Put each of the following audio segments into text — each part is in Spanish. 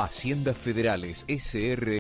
Haciendas Federales SR.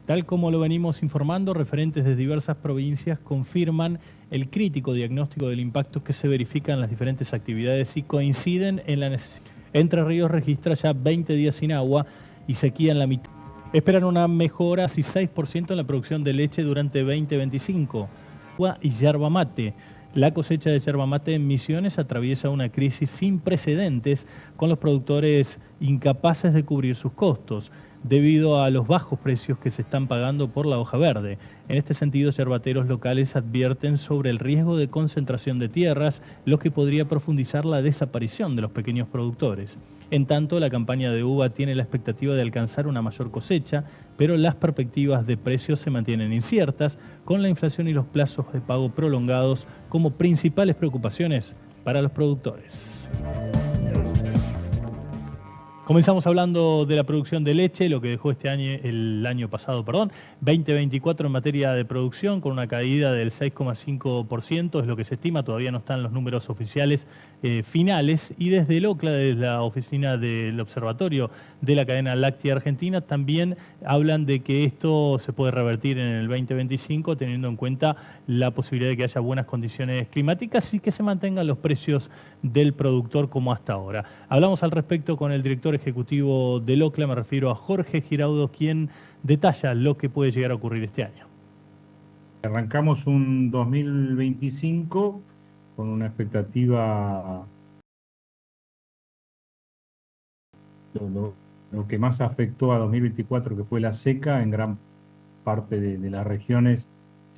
Tal como lo venimos informando, referentes de diversas provincias confirman el crítico diagnóstico del impacto que se verifica en las diferentes actividades y coinciden en la necesidad. Entre Ríos registra ya 20 días sin agua y sequía en la mitad. Esperan una mejora casi 6% en la producción de leche durante 2025. Agua y yerba mate. La cosecha de yerba mate en Misiones atraviesa una crisis sin precedentes con los productores incapaces de cubrir sus costos debido a los bajos precios que se están pagando por la hoja verde. En este sentido, yerbateros locales advierten sobre el riesgo de concentración de tierras, lo que podría profundizar la desaparición de los pequeños productores. En tanto, la campaña de uva tiene la expectativa de alcanzar una mayor cosecha, pero las perspectivas de precios se mantienen inciertas, con la inflación y los plazos de pago prolongados como principales preocupaciones para los productores. Comenzamos hablando de la producción de leche, lo que dejó el año pasado, 2024 en materia de producción, con una caída del 6,5%, es lo que se estima, todavía no están los números oficiales finales, y desde el OCLA, desde la oficina del Observatorio de la Cadena Láctea Argentina, también hablan de que esto se puede revertir en el 2025, teniendo en cuenta la posibilidad de que haya buenas condiciones climáticas y que se mantengan los precios del productor como hasta ahora. Hablamos al respecto con el director ejecutivo del OCLA, me refiero a Jorge Giraudo, quien detalla lo que puede llegar a ocurrir este año. Arrancamos un 2025 con una expectativa, lo que más afectó a 2024, que fue la seca, en gran parte de las regiones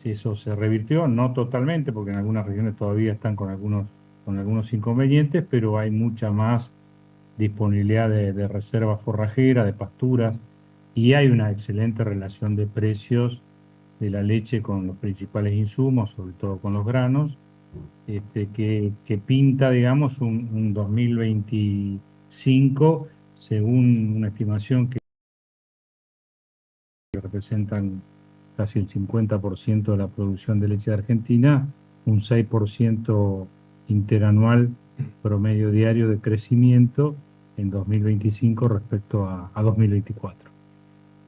eso se revirtió, no totalmente, porque en algunas regiones todavía están con algunos inconvenientes, pero hay mucha más disponibilidad de reservas forrajeras, de pasturas, y hay una excelente relación de precios de la leche con los principales insumos, sobre todo con los granos, que pinta, digamos, un 2025, según una estimación que representan casi el 50% de la producción de leche de Argentina, un 6% interanual promedio diario de crecimiento en 2025 respecto a 2024.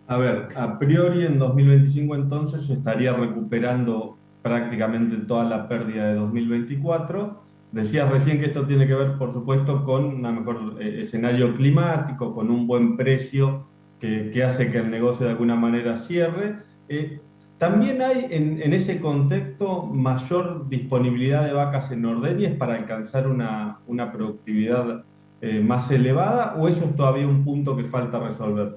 A ver, a priori en 2025 entonces se estaría recuperando prácticamente toda la pérdida de 2024. Decías recién que esto tiene que ver, por supuesto, con un mejor escenario climático, con un buen precio que hace que el negocio de alguna manera cierre. También hay en ese contexto mayor disponibilidad de vacas en ordeñes para alcanzar una productividad más elevada, ¿o eso es todavía un punto que falta resolver?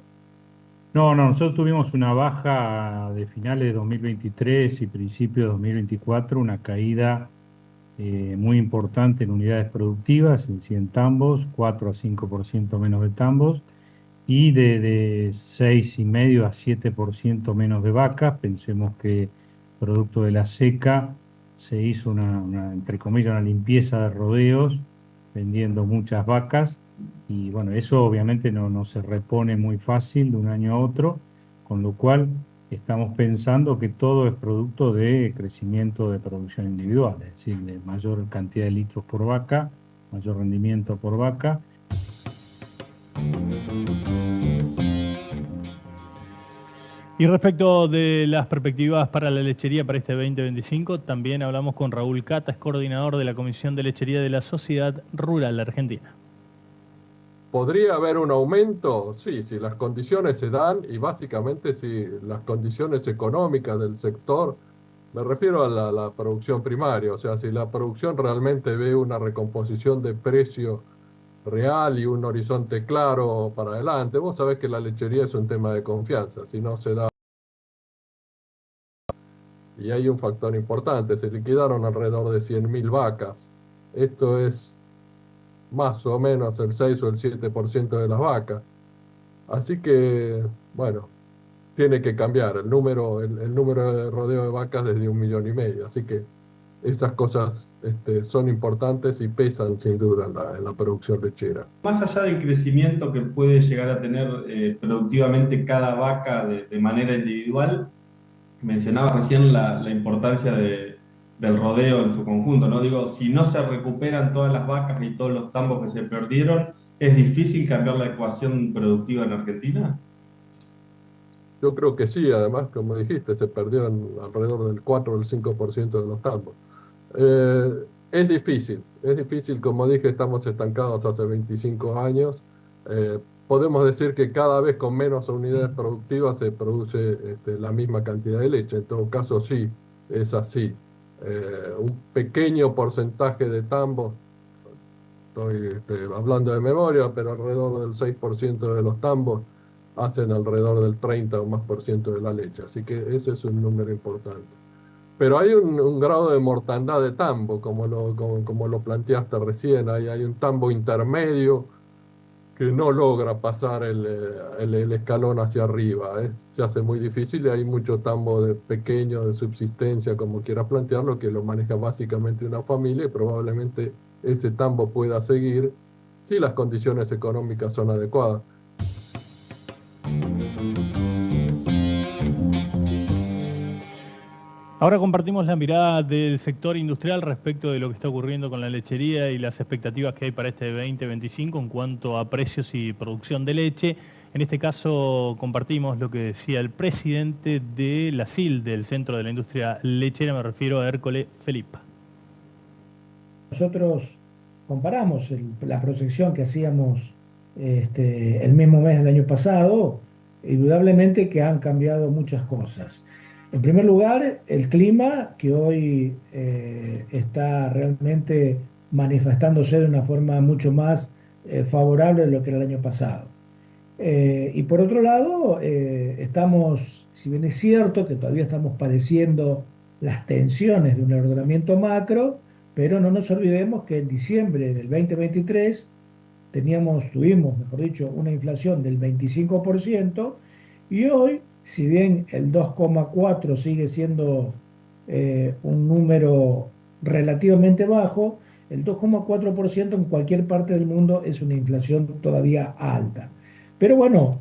No, nosotros tuvimos una baja de finales de 2023 y principios de 2024, una caída muy importante en unidades productivas, en 100 tambos, 4 a 5% menos de tambos, y de 6,5 a 7% menos de vacas. Pensemos que producto de la seca se hizo entre comillas, una limpieza de rodeos, vendiendo muchas vacas, y bueno, eso obviamente no se repone muy fácil de un año a otro, con lo cual estamos pensando que todo es producto de crecimiento de producción individual, es decir, de mayor cantidad de litros por vaca, mayor rendimiento por vaca. Y respecto de las perspectivas para la lechería para este 2025, también hablamos con Raúl Cata, es coordinador de la Comisión de Lechería de la Sociedad Rural Argentina. ¿Podría haber un aumento? Sí, si las condiciones se dan, y básicamente si las condiciones económicas del sector, me refiero a la producción primaria, o sea, si la producción realmente ve una recomposición de precio real y un horizonte claro para adelante. Vos sabés que la lechería es un tema de confianza, si no se da. Y hay un factor importante, se liquidaron alrededor de 100.000 vacas. Esto es más o menos el 6 o el 7% de las vacas. Así que, bueno, tiene que cambiar el número de rodeo de vacas desde 1,5 millones. Así que esas cosas son importantes y pesan sin duda en la producción lechera. Más allá del crecimiento que puede llegar a tener productivamente cada vaca de manera individual, mencionabas recién la importancia del rodeo en su conjunto, ¿no? Digo, si no se recuperan todas las vacas y todos los tambos que se perdieron, ¿Es difícil cambiar la ecuación productiva en Argentina? Yo creo que sí, además, como dijiste, se perdió alrededor del 4 o el 5% de los tambos. Es difícil, como dije, estamos estancados hace 25 años. Podemos decir que cada vez con menos unidades productivas se produce la misma cantidad de leche. En todo caso, sí, es así. Un pequeño porcentaje de tambos, estoy hablando de memoria, pero alrededor del 6% de los tambos hacen alrededor del 30 o más por ciento de la leche. Así que ese es un número importante. Pero hay un grado de mortandad de tambo, como lo planteaste recién. Hay un tambo intermedio que no logra pasar el escalón hacia arriba. Se hace muy difícil y hay mucho tambo de pequeño, de subsistencia, como quieras plantearlo, que lo maneja básicamente una familia y probablemente ese tambo pueda seguir si las condiciones económicas son adecuadas. Ahora compartimos la mirada del sector industrial respecto de lo que está ocurriendo con la lechería y las expectativas que hay para este 2025 en cuanto a precios y producción de leche. En este caso compartimos lo que decía el presidente de la CIL, del Centro de la Industria Lechera, me refiero a Hércole Felipa. Nosotros comparamos la proyección que hacíamos el mismo mes del año pasado, indudablemente que han cambiado muchas cosas. En primer lugar, el clima, que hoy está realmente manifestándose de una forma mucho más favorable de lo que era el año pasado. Y por otro lado, estamos, si bien es cierto que todavía estamos padeciendo las tensiones de un ordenamiento macro, pero no nos olvidemos que en diciembre del 2023 tuvimos, mejor dicho, una inflación del 25% y hoy, si bien el 2,4 sigue siendo un número relativamente bajo, el 2,4% en cualquier parte del mundo es una inflación todavía alta. Pero bueno,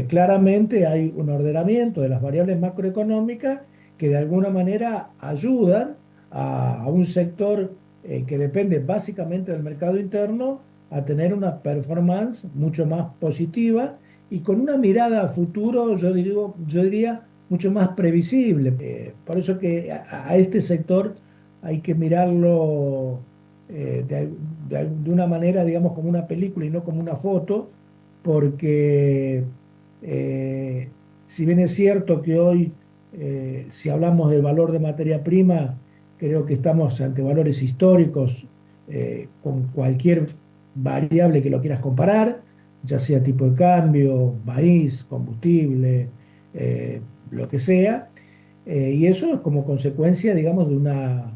claramente hay un ordenamiento de las variables macroeconómicas que de alguna manera ayudan a un sector que depende básicamente del mercado interno a tener una performance mucho más positiva y con una mirada a futuro, yo diría, mucho más previsible. Por eso que a este sector hay que mirarlo de una manera, digamos, como una película y no como una foto, porque si bien es cierto que hoy, si hablamos del valor de materia prima, creo que estamos ante valores históricos con cualquier variable que lo quieras comparar, ya sea tipo de cambio, maíz, combustible, lo que sea, y eso es como consecuencia, digamos, de una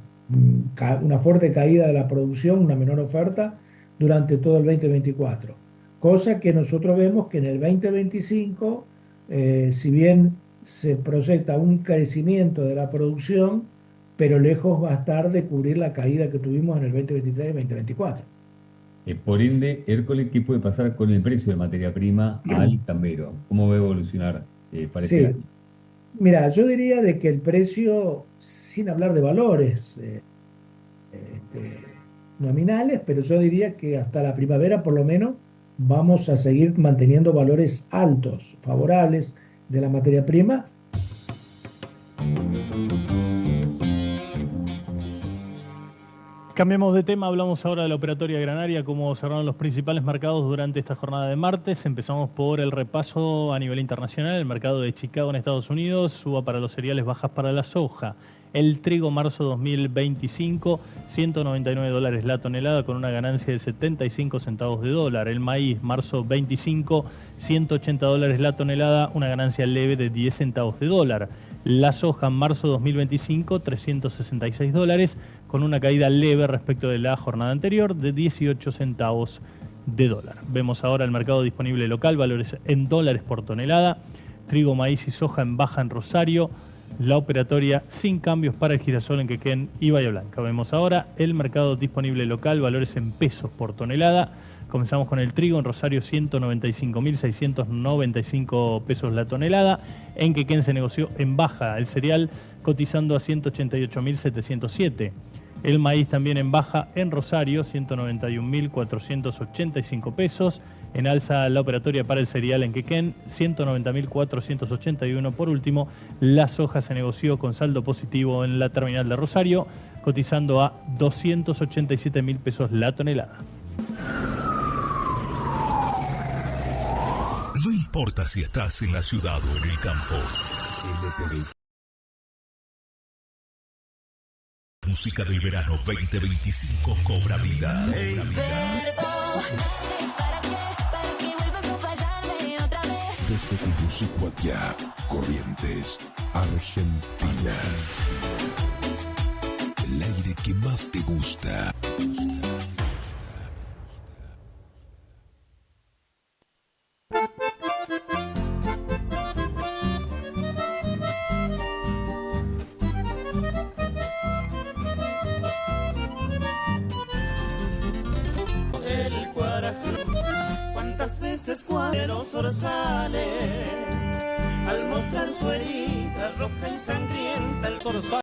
fuerte caída de la producción, una menor oferta durante todo el 2024. Cosa que nosotros vemos que en el 2025, si bien se proyecta un crecimiento de la producción, pero lejos va a estar de cubrir la caída que tuvimos en el 2023 y 2024. Por ende, Hércole, ¿qué puede pasar con el precio de materia prima al tambero? ¿Cómo va a evolucionar para este año? Mira, yo diría de que el precio, sin hablar de valores nominales, pero yo diría que hasta la primavera por lo menos vamos a seguir manteniendo valores altos, favorables de la materia prima. Cambiemos de tema, hablamos ahora de la operatoria granaria, cómo cerraron los principales mercados durante esta jornada de martes. Empezamos por el repaso a nivel internacional. El mercado de Chicago en Estados Unidos, suba para los cereales, bajas para la soja. El trigo marzo 2025, $199 la tonelada con una ganancia de 75 centavos de dólar. El maíz marzo 25, $180 la tonelada, una ganancia leve de 10 centavos de dólar. La soja en marzo 2025, $366, con una caída leve respecto de la jornada anterior de 18 centavos de dólar. Vemos ahora el mercado disponible local, valores en dólares por tonelada. Trigo, maíz y soja en baja en Rosario. La operatoria sin cambios para el girasol en Quequén y Bahía Blanca. Vemos ahora el mercado disponible local, valores en pesos por tonelada. Comenzamos con el trigo en Rosario, 195.695 pesos la tonelada. En Quequén se negoció en baja el cereal, cotizando a 188.707. El maíz también en baja en Rosario, 191.485 pesos. En alza la operatoria para el cereal en Quequén, 190.481. Por último, la soja se negoció con saldo positivo en la terminal de Rosario, cotizando a 287.000 pesos la tonelada. No importa si estás en la ciudad o en el campo. Música del verano 2025 cobra vida. Desde Tegucigalpa, Corrientes, Argentina. El aire que más te gusta. ¿Cuántas veces cuando sale al mostrar su herida roja y sangrienta el zorzal?